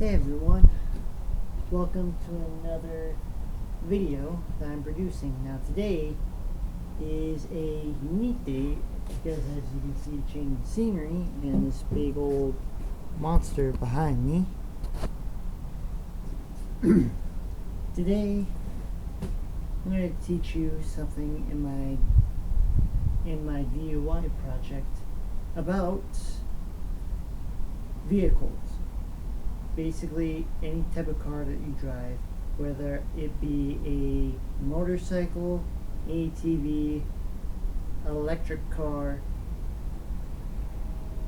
Hey everyone, welcome to another video that I'm producing. Now today is a unique day because as you can see the change in scenery and this big old monster behind me. Today I'm going to teach you something in my DIY project about vehicles. Basically any type of car that you drive, whether it be a motorcycle, ATV, electric car,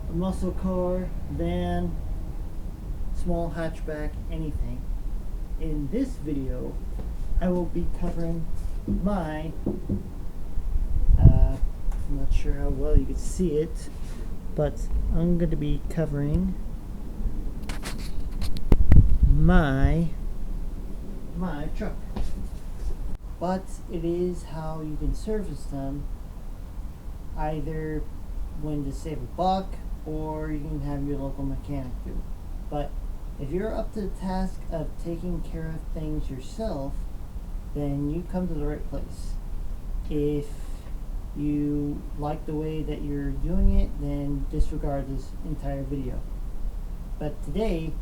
a muscle car, van, small hatchback, anything. In this video I will be covering my I'm not sure how well you can see it, but I'm going to be covering my truck. But it is how you can service them, either when to save a buck or you can have your local mechanic do. But if you're up to the task of taking care of things yourself, then you come to the right place. If you like the way that you're doing it, then disregard this entire video. But today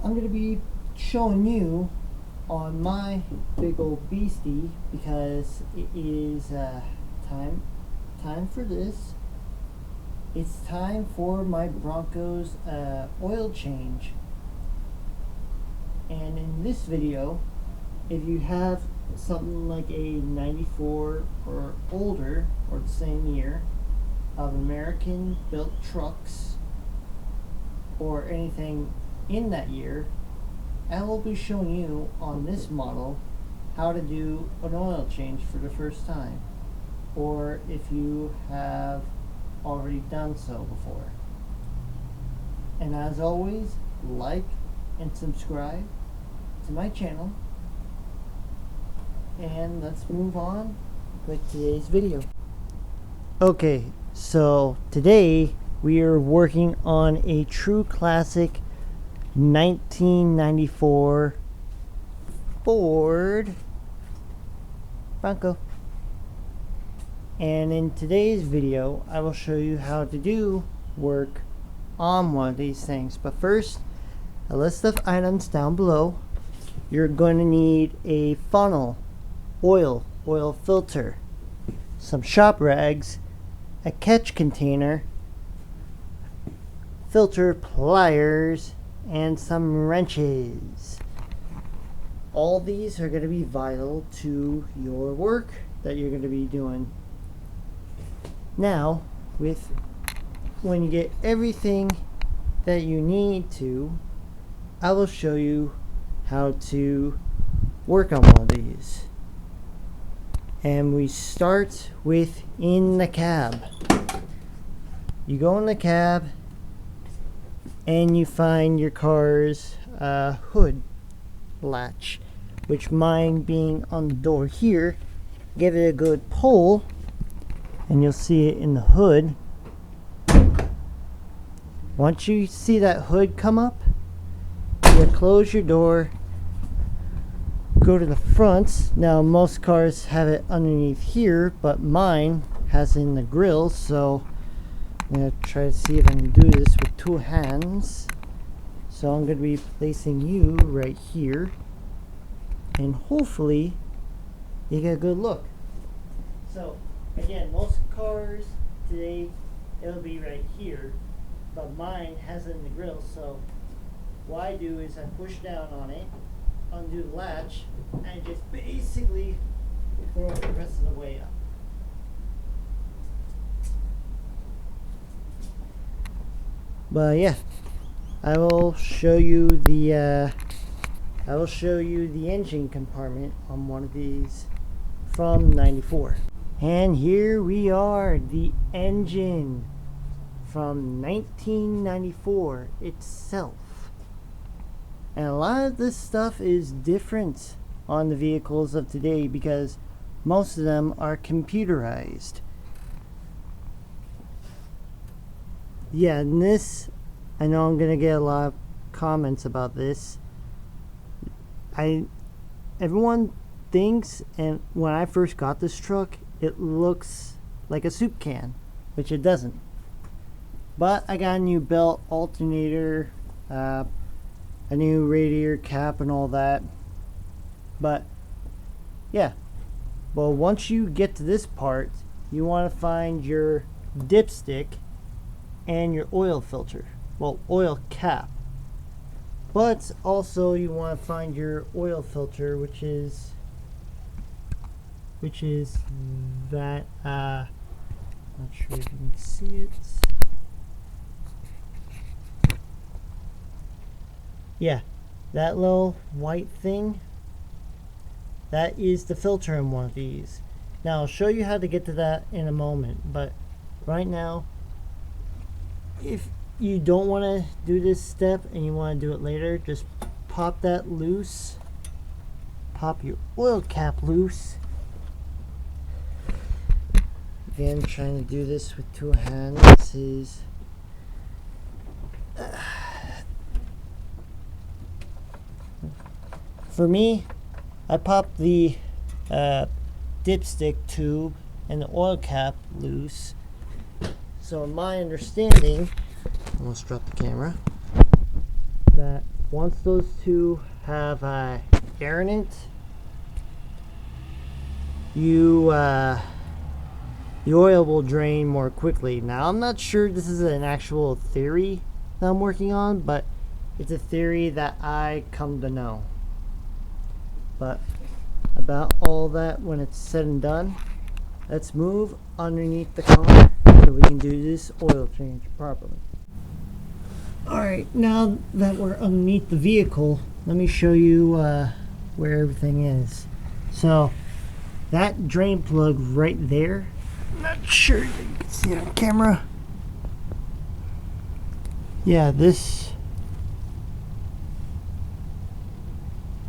I'm going to be showing you on my big old beastie, because it is time for this. It's time for my Bronco's oil change. And in this video, if you have something like a 94 or older or the same year of American built trucks or anything in that year, I will be showing you on this model how to do an oil change for the first time, or if you have already done so before. And as always, like and subscribe to my channel, and let's move on with today's video. Okay, so today we are working on a true classic 1994 Ford Bronco. And in today's video I will show you how to do work on one of these things. But first, a list of items down below. You're going to need a funnel, oil filter, some shop rags, a catch container, filter pliers, and some wrenches. All these are going to be vital to your work that you're going to be doing. Now, when you get everything that you need to, I will show you how to work on one of these. And we start with in the cab. You go in the cab and you find your car's hood latch, which mine being on the door here. Give it a good pull and you'll see it in the hood. Once you see that hood come up, you close your door, go to the front. Now most cars have it underneath here, but mine has it in the grill, so I'm going to try to see if I can do this with two hands. So I'm going to be placing you right here, and hopefully you get a good look. So again, most cars today, it'll be right here, but mine has it in the grill. So what I do is I push down on it, undo the latch, and just basically throw it the rest of the way up. But yeah, I will show you the engine compartment on one of these from 94. And here we are, the engine from 1994 itself. And a lot of this stuff is different on the vehicles of today because most of them are computerized. Yeah, and this, I know I'm gonna get a lot of comments about this. Everyone thinks, and when I first got this truck, it looks like a soup can, which it doesn't. But I got a new belt, alternator, a new radiator cap and all that. But yeah, well, once you get to this part, you want to find your dipstick and your oil filter, well, oil cap. But also you want to find your oil filter, which is that not sure if you can see it. Yeah, that little white thing, that is the filter in one of these. Now I'll show you how to get to that in a moment, but right now, if you don't want to do this step and you want to do it later, just pop that loose, pop your oil cap loose. Again, trying to do this with two hands is for me, I popped the dipstick tube and the oil cap loose. So in my understanding, almost dropped the camera, that once those two have air in it, the oil will drain more quickly. Now I'm not sure this is an actual theory that I'm working on, but it's a theory that I come to know. But about all that, when it's said and done, let's move underneath the car so we can do this oil change properly. Alright, now that we're underneath the vehicle, let me show you where everything is. So that drain plug right there, I'm not sure you can see it on camera. Yeah,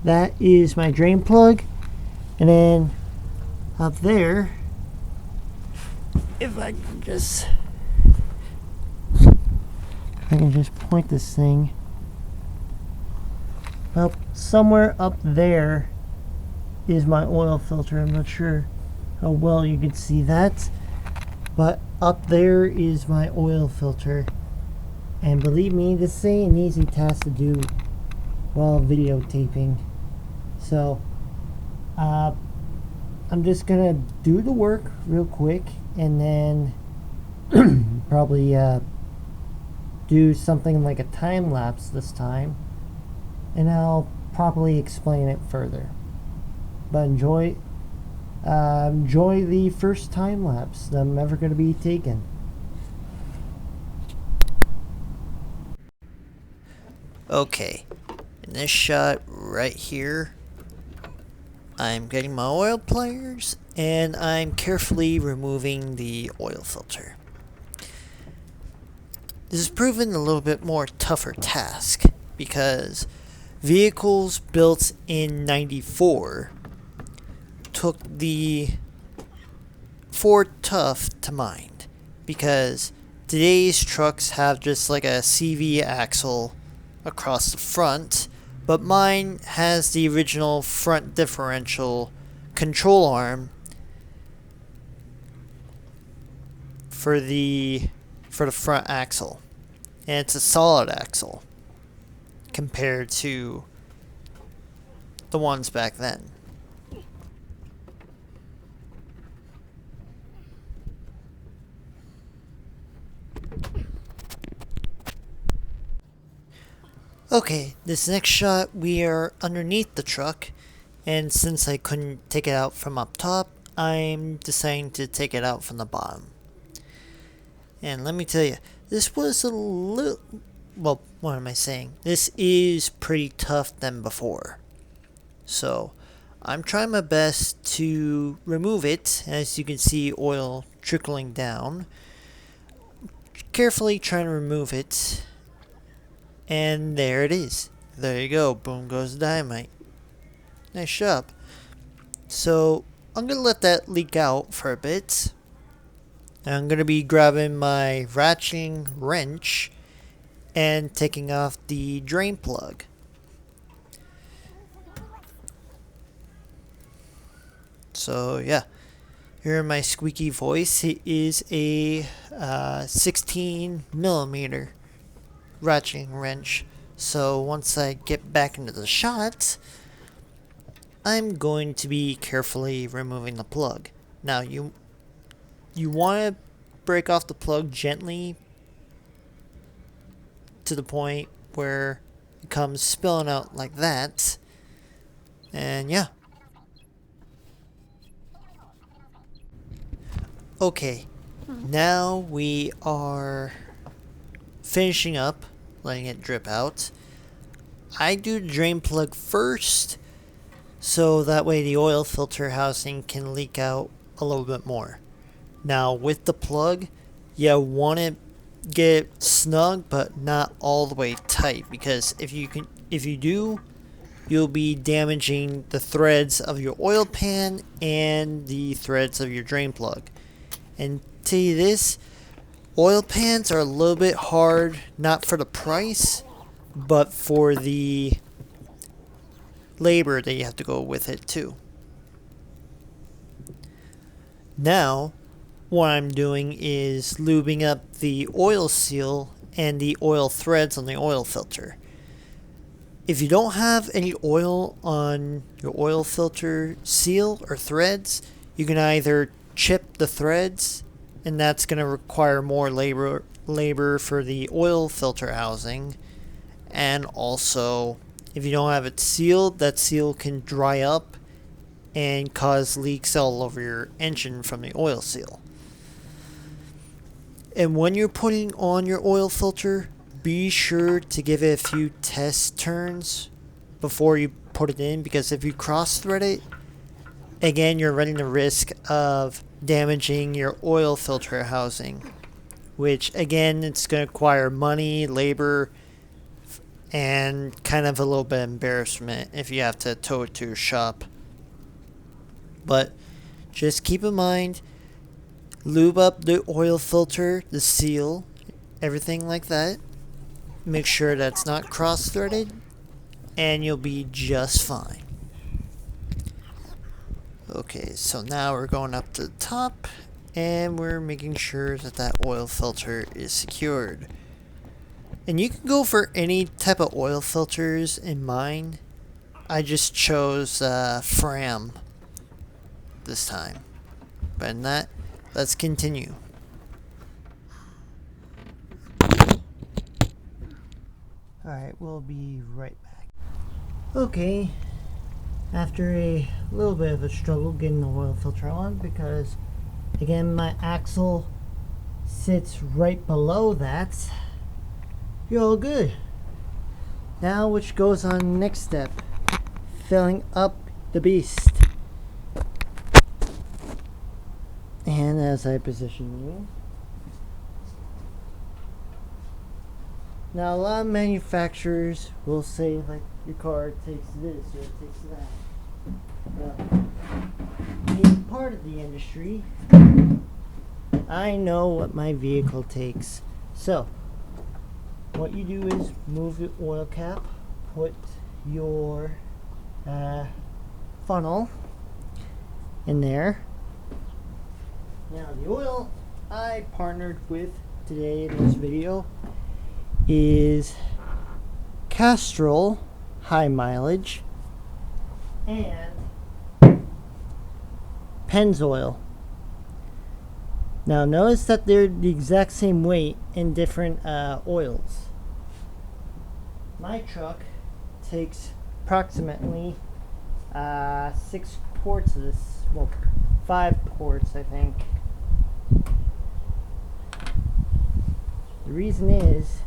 that is my drain plug. And then up there, if I can just point this thing up, somewhere up there is my oil filter. I'm not sure how well you can see that, but up there is my oil filter. And believe me, this ain't an easy task to do while videotaping. So I'm just gonna do the work real quick and then probably do something like a time lapse this time, and I'll probably explain it further. But enjoy the first time lapse that I'm ever going to be taking. Okay, in this shot right here, I'm getting my oil pliers and I'm carefully removing the oil filter. This has proven a little bit more tougher task because vehicles built in '94 took the Ford Tough to mind, because today's trucks have just like a CV axle across the front, but mine has the original front differential control arm for the front axle, and it's a solid axle compared to the ones back then. Okay, this next shot we are underneath the truck, and since I couldn't take it out from up top, I'm deciding to take it out from the bottom. And let me tell you, this was a little, well, what am I saying? This is pretty tough than before. So, I'm trying my best to remove it. As you can see, oil trickling down. Carefully trying to remove it. And there it is. There you go. Boom goes the dynamite. Nice job. So, I'm going to let that leak out for a bit. And I'm going to be grabbing my ratcheting wrench and taking off the drain plug. So yeah, here in my squeaky voice, it is a 16 millimeter ratcheting wrench. So once I get back into the shot, I'm going to be carefully removing the plug. Now you want to break off the plug gently to the point where it comes spilling out like that. And yeah. Okay, now we are finishing up, letting it drip out. I do the drain plug first, so that way the oil filter housing can leak out a little bit more. Now with the plug, you want to get it snug but not all the way tight, because if you do, you'll be damaging the threads of your oil pan and the threads of your drain plug. And tell you this, oil pans are a little bit hard, not for the price, but for the labor that you have to go with it too. Now, what I'm doing is lubing up the oil seal and the oil threads on the oil filter. If you don't have any oil on your oil filter seal or threads, you can either chip the threads, and that's going to require more labor for the oil filter housing. And also, if you don't have it sealed, that seal can dry up and cause leaks all over your engine from the oil seal. And when you're putting on your oil filter, be sure to give it a few test turns before you put it in, because if you cross thread it, again, you're running the risk of damaging your oil filter housing, which again, it's going to require money, labor, and kind of a little bit of embarrassment if you have to tow it to your shop. But just keep in mind, lube up the oil filter, the seal, everything like that. Make sure that's not cross-threaded, and you'll be just fine. Okay, so now we're going up to the top, and we're making sure that that oil filter is secured. And you can go for any type of oil filters in mine. I just chose Fram this time. But in that, let's continue. Alright, we'll be right back. Okay, after a little bit of a struggle getting the oil filter on, because again, my axle sits right below that, you're all good. Now, which goes on next step, filling up the beast. And as I position you, now a lot of manufacturers will say like your car takes this or it takes that. Well, being part of the industry, I know what my vehicle takes. So what you do is move the oil cap, put your funnel in there. Now the oil I partnered with today in this video is Castrol high mileage and Pennzoil. Now notice that they're the exact same weight in different oils. My truck takes approximately 6 quarts of this, well 5 quarts I think. The reason is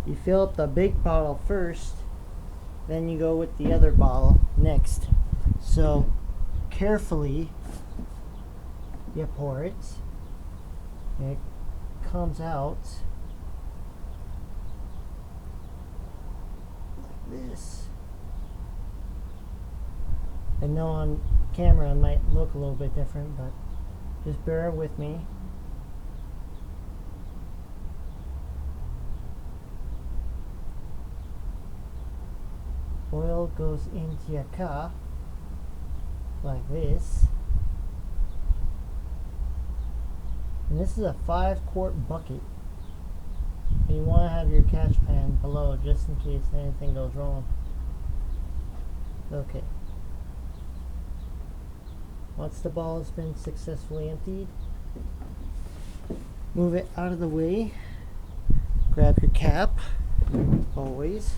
you fill up the big bottle first, then you go with the other bottle next. So carefully you pour it. It comes out like this. I know on camera it might look a little bit different, but just bear with me. oil goes into your car like this. And this is a 5-quart bucket. And you want to have your catch pan below just in case anything goes wrong. Okay. Once the ball has been successfully emptied, move it out of the way. Grab your cap, always.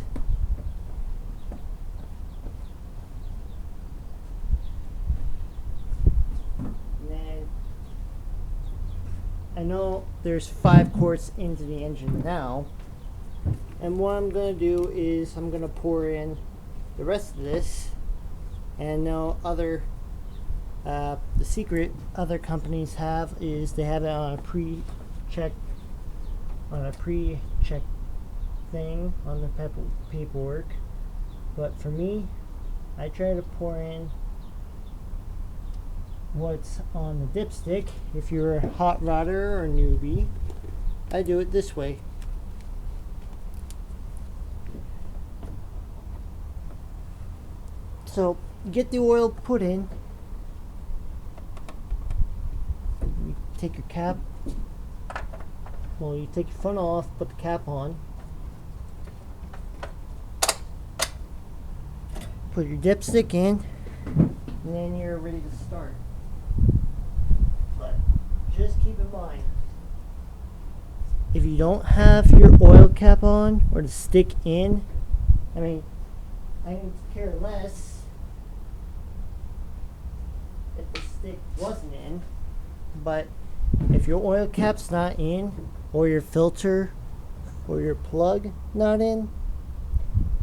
And then, I know there's 5 quarts into the engine now. And what I'm going to do is I'm going to pour in the rest of this. And now the secret other companies have is they have it on a pre-check thing on the paperwork. But for me, I try to pour in what's on the dipstick. If you're a hot rodder or a newbie, I do it this way. So get the oil put in. You take your cap. Well, you take your funnel off, put the cap on. Put your dipstick in, and then you're ready to start. But just keep in mind, if you don't have your oil cap on or the stick in, I can care less if the stick wasn't in, but if your oil cap's not in, or your filter or your plug not in,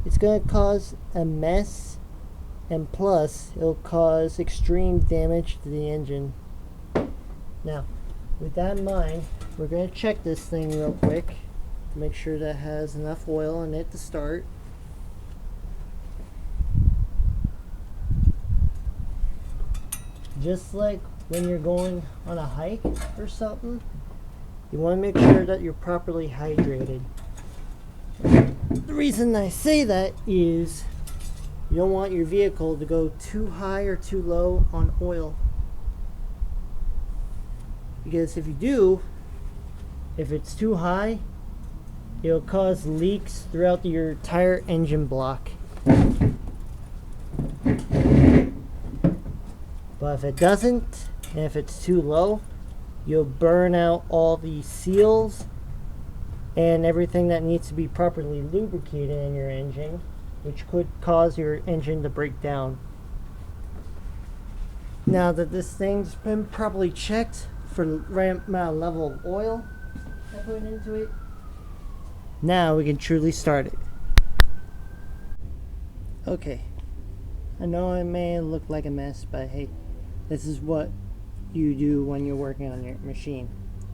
it's going to cause a mess, and plus it'll cause extreme damage to the engine. Now, with that in mind, we're going to check this thing real quick to make sure that it has enough oil in it to start. Just like when you're going on a hike or something, you want to make sure that you're properly hydrated. The reason I say that is you don't want your vehicle to go too high or too low on oil. Because if you do, if it's too high, it'll cause leaks throughout your entire engine block. But if it doesn't, and if it's too low, you'll burn out all the seals and everything that needs to be properly lubricated in your engine, which could cause your engine to break down. Now that this thing's been properly checked for the right amount of level of oil I put into it, now we can truly start it. Okay, I know it may look like a mess, but hey, this is what you do when you're working on your machine.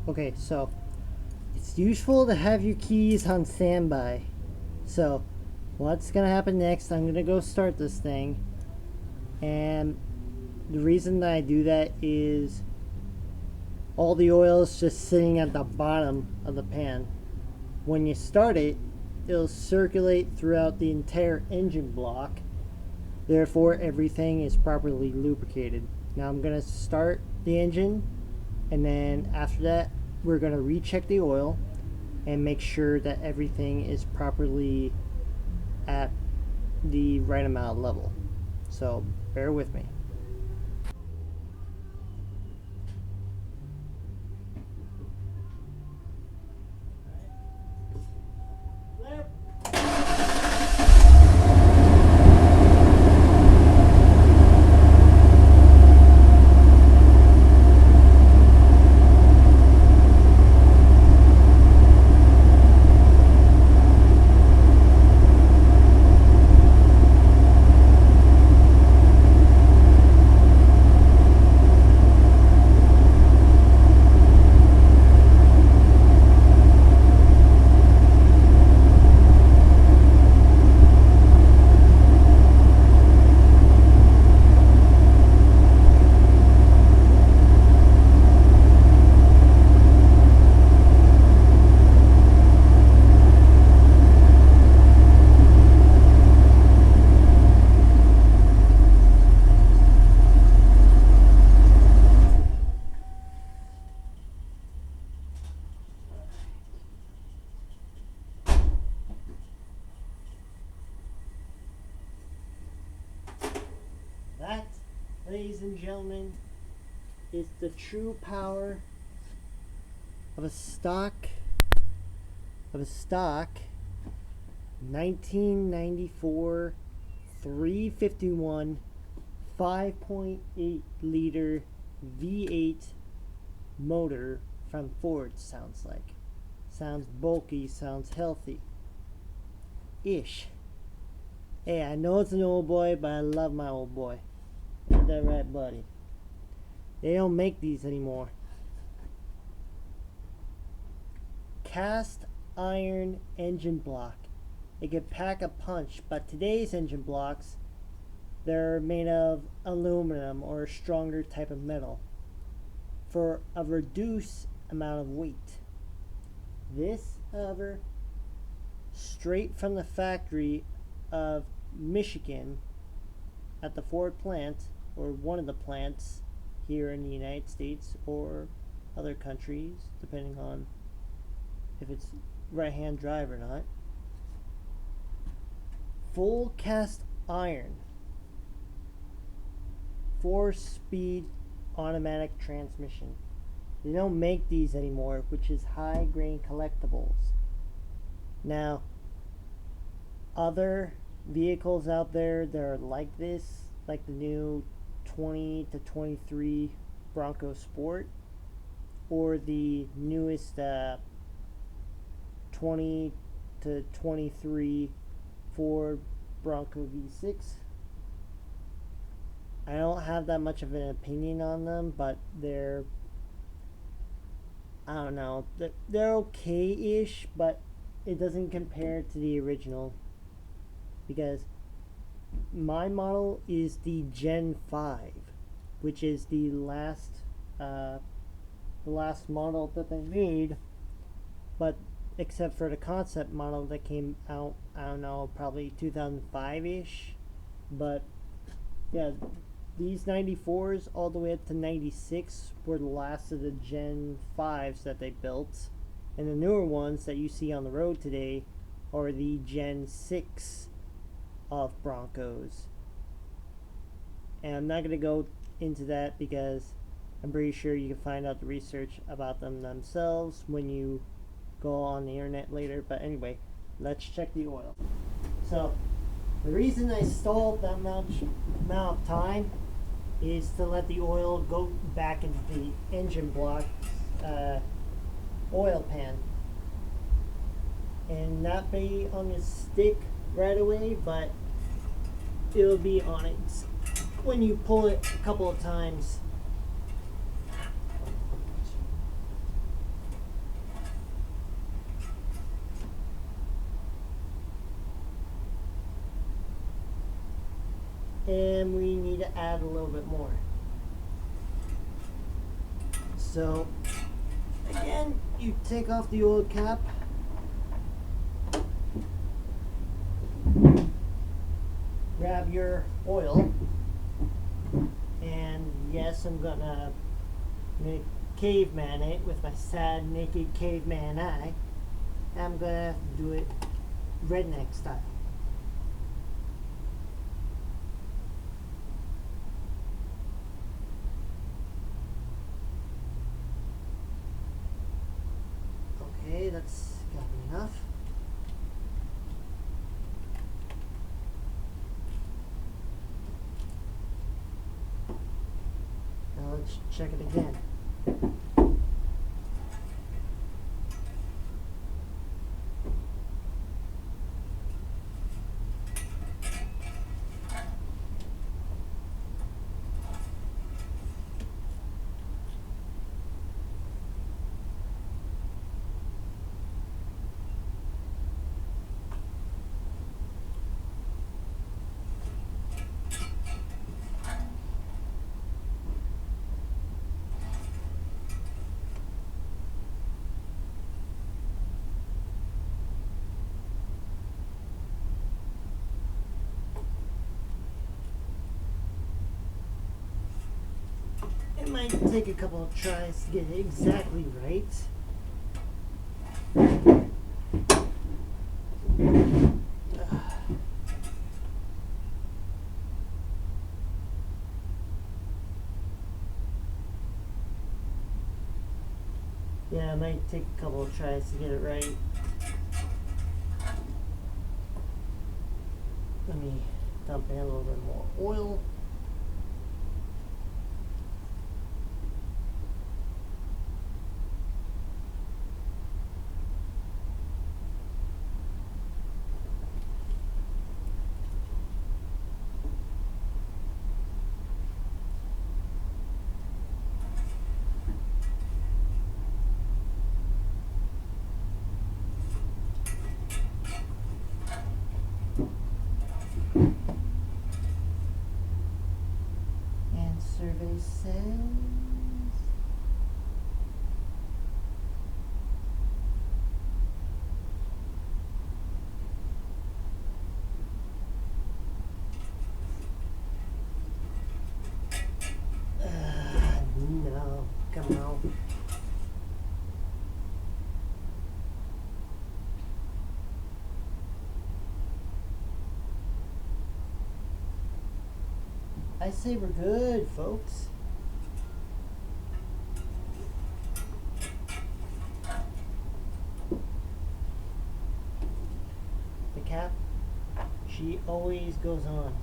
Okay, so it's useful to have your keys on standby. So what's gonna happen next, I'm gonna go start this thing, and the reason that I do that is all the oil is just sitting at the bottom of the pan. When you start it, it'll circulate throughout the entire engine block, therefore everything is properly lubricated. Now I'm gonna start the engine, and then after that we're gonna recheck the oil and make sure that everything is properly at the right amount of level. So bear with me. ladies and gentlemen, is the true power of a stock 1994 351 5.8 liter V8 motor from Ford. Sounds bulky, sounds healthy ish. Hey, I know it's an old boy, but I love my old boy. Ain't that right, buddy? They don't make these anymore. Cast iron engine block. It can pack a punch, but today's engine blocks, they're made of aluminum or a stronger type of metal for a reduced amount of weight. This, however, straight from the factory of Michigan at the Ford plant, or one of the plants here in the United States or other countries, depending on if it's right-hand drive or not. Full cast iron, 4-speed automatic transmission. They don't make these anymore, which is high grain collectibles. Now, other vehicles out there that are like this, like the new 20 to 23 Bronco Sport, or the newest 20 to 23 Ford Bronco V6. I don't have that much of an opinion on them, but they're, I don't know, they're okay-ish, but it doesn't compare to the original, because my model is the Gen 5, which is the last model that they made, but except for the concept model that came out, I don't know, probably 2005-ish. But yeah, these 94s all the way up to 96 were the last of the Gen 5s that they built, and the newer ones that you see on the road today are the Gen 6 of Broncos. And I'm not going to go into that because I'm pretty sure you can find out the research about them themselves when you go on the internet later. But anyway, let's check the oil. So the reason I stalled that amount of time is to let the oil go back into the engine block oil pan, and not be on the stick right away, but it'll be on it when you pull it a couple of times. And we need to add a little bit more. So again, you take off the oil cap, grab your oil, and yes, I'm gonna make caveman it with my sad naked caveman eye. I'm gonna do it redneck style. Okay, that's gotta be enough. Now let's check it again. It might take a couple of tries to get it exactly right. Yeah, it might take a couple of tries to get it right. Let me dump in a little bit more oil. And survey says no, come on. I say we're good, folks. The cap, she always goes on.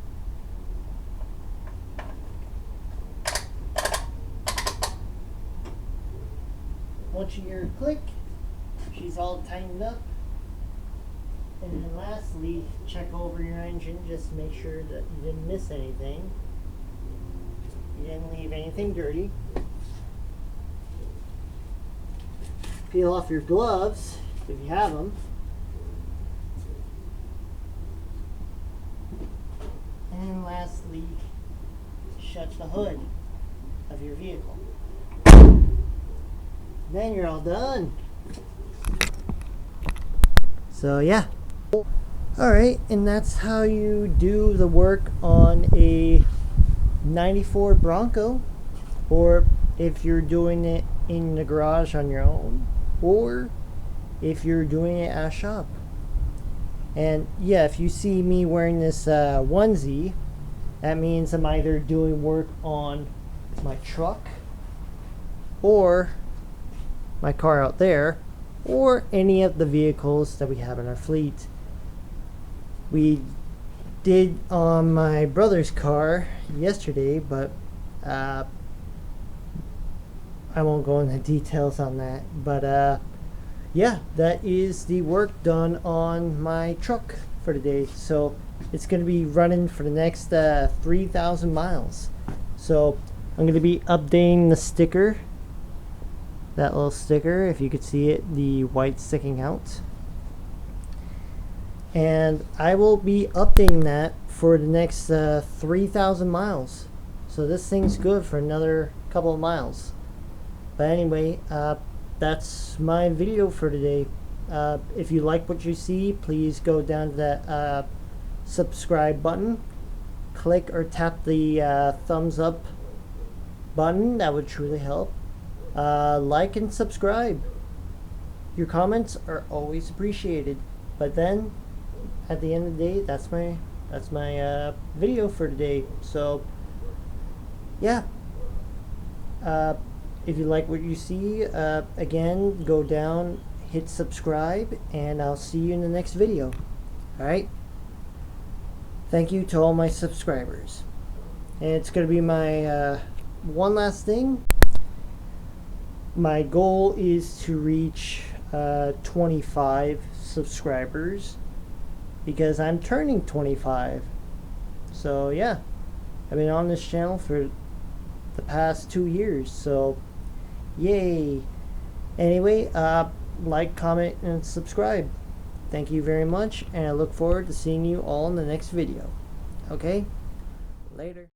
Once you hear a click, she's all tightened up. And then lastly, check over your engine just to make sure that you didn't miss anything. You didn't leave anything dirty. Peel off your gloves if you have them. And lastly, shut the hood of your vehicle. Then you're all done. So yeah. Alright, and that's how you do the work on a 94 Bronco, or if you're doing it in the garage on your own, or if you're doing it at a shop. And yeah, if you see me wearing this onesie, that means I'm either doing work on my truck or my car out there, or any of the vehicles that we have in our fleet. We did on my brother's car yesterday, but I won't go into details on that. But yeah, that is the work done on my truck for today. So it's going to be running for the next 3,000 miles. So I'm going to be updating the sticker, that little sticker, if you could see it, the white sticking out. And I will be updating that for the next 3,000 miles. So this thing's good for another couple of miles. But anyway, that's my video for today. If you like what you see, please go down to that subscribe button. Click or tap the thumbs up button. That would truly help. Like and subscribe. Your comments are always appreciated. But then, at the end of the day, that's my video for today. So yeah, if you like what you see, again, go down, hit subscribe, and I'll see you in the next video. Alright, thank you to all my subscribers. And it's gonna be my one last thing. My goal is to reach 25 subscribers, because I'm turning 25. So yeah, I've been on this channel for the past 2 years, so yay. Anyway, like, comment, and subscribe. Thank you very much, and I look forward to seeing you all in the next video. Okay, later.